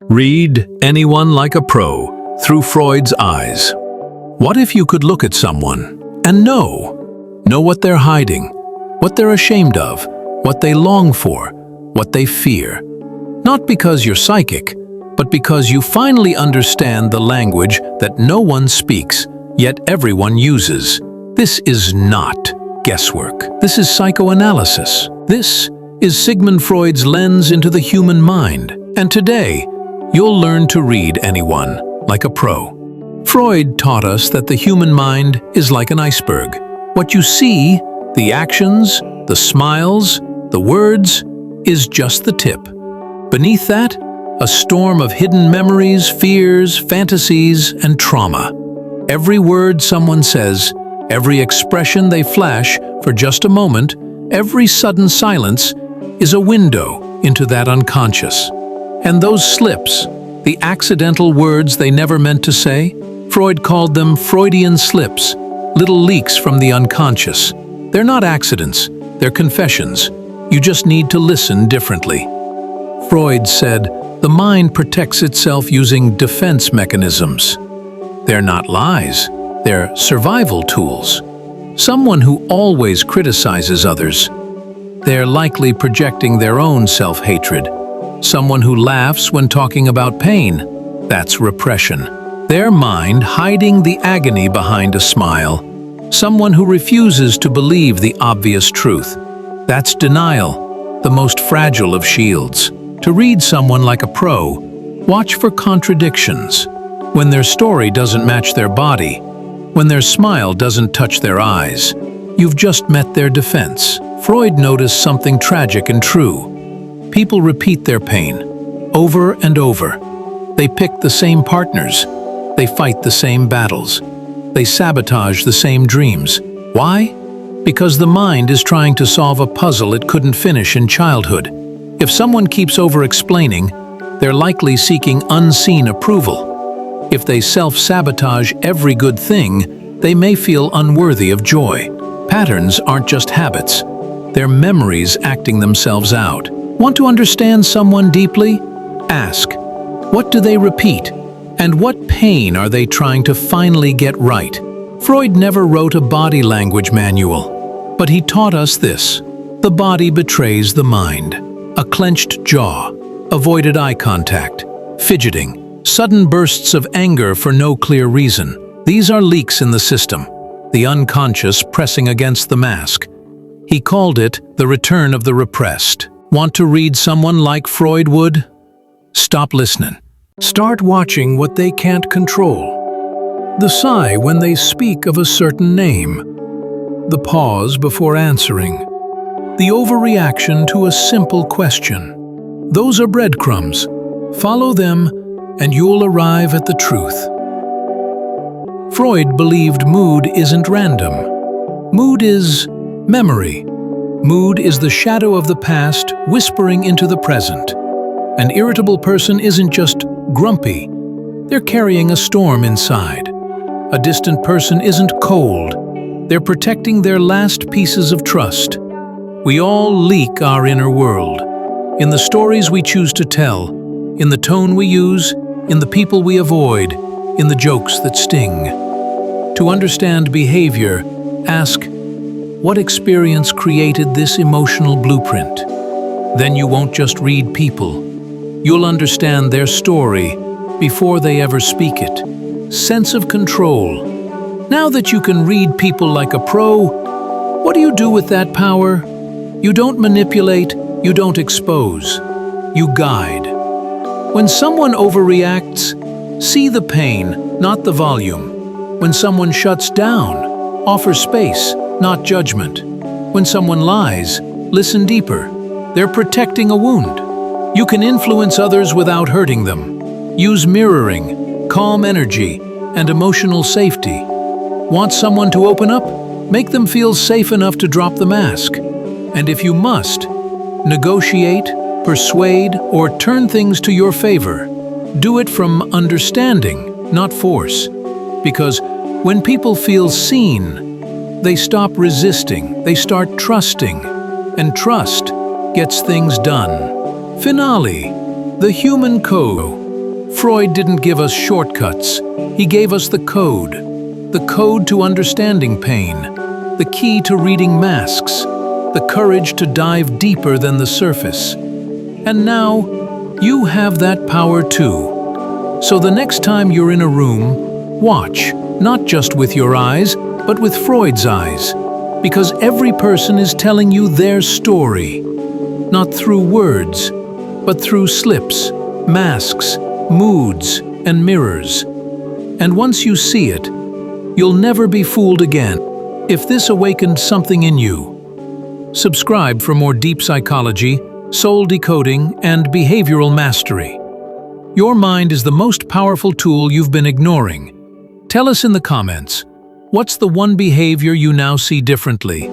Read anyone like a pro through Freud's eyes. What if you could look at someone and know what they're hiding, what they're ashamed of, what they long for, what they fear? Not because you're psychic, but because you finally understand the language that no one speaks, yet everyone uses. This is not guesswork. This is psychoanalysis. This is Sigmund Freud's lens into the human mind. And today, you'll learn to read anyone like a pro. Freud taught us that the human mind is like an iceberg. What you see, the actions, the smiles, the words, is just the tip. Beneath that, a storm of hidden memories, fears, fantasies, and trauma. Every word someone says, every expression they flash for just a moment, every sudden silence is a window into that unconscious. And those slips, the accidental words they never meant to say, Freud called them Freudian slips, little leaks from the unconscious. They're not accidents, they're confessions. You just need to listen differently. Freud said, the mind protects itself using defense mechanisms. They're not lies, they're survival tools. Someone who always criticizes others, they're likely projecting their own self-hatred. Someone who laughs when talking about pain, that's repression. Their mind hiding the agony behind a smile. Someone who refuses to believe the obvious truth, that's denial, the most fragile of shields. To read someone like a pro, watch for contradictions. When their story doesn't match their body, when their smile doesn't touch their eyes, you've just met their defense. Freud noticed something tragic and true. People repeat their pain, over and over. They pick the same partners. They fight the same battles. They sabotage the same dreams. Why? Because the mind is trying to solve a puzzle it couldn't finish in childhood. If someone keeps over-explaining, they're likely seeking unseen approval. If they self-sabotage every good thing, they may feel unworthy of joy. Patterns aren't just habits. They're memories acting themselves out. Want to understand someone deeply? Ask, what do they repeat? And what pain are they trying to finally get right? Freud never wrote a body language manual, but he taught us this. The body betrays the mind. A clenched jaw, avoided eye contact, fidgeting, sudden bursts of anger for no clear reason. These are leaks in the system, the unconscious pressing against the mask. He called it the return of the repressed. Want to read someone like Freud would? Stop listening. Start watching what they can't control. The sigh when they speak of a certain name. The pause before answering. The overreaction to a simple question. Those are breadcrumbs. Follow them and you'll arrive at the truth. Freud believed mood isn't random. Mood is memory. Mood is the shadow of the past whispering into the present. An irritable person isn't just grumpy. They're carrying a storm inside. A distant person isn't cold. They're protecting their last pieces of trust. We all leak our inner world. In the stories we choose to tell, in the tone we use, in the people we avoid, in the jokes that sting. To understand behavior, ask, what experience created this emotional blueprint? Then you won't just read people. You'll understand their story before they ever speak it. Sense of control. Now that you can read people like a pro, what do you do with that power? You don't manipulate, you don't expose. You guide. When someone overreacts, see the pain, not the volume. When someone shuts down, offer space, not judgment. When someone lies, listen deeper. They're protecting a wound. You can influence others without hurting them. Use mirroring, calm energy, and emotional safety. Want someone to open up? Make them feel safe enough to drop the mask. And if you must, negotiate, persuade, or turn things to your favor. Do it from understanding, not force. Because when people feel seen, they stop resisting, they start trusting, and trust gets things done. Finale, the human code. Freud didn't give us shortcuts. He gave us the code to understanding pain, the key to reading masks, the courage to dive deeper than the surface. And now, you have that power too. So the next time you're in a room, watch, not just with your eyes, but with Freud's eyes. Because every person is telling you their story. Not through words, but through slips, masks, moods, and mirrors. And once you see it, you'll never be fooled again. If this awakened something in you, subscribe for more deep psychology, soul decoding, and behavioral mastery. Your mind is the most powerful tool you've been ignoring. Tell us in the comments, what's the one behavior you now see differently?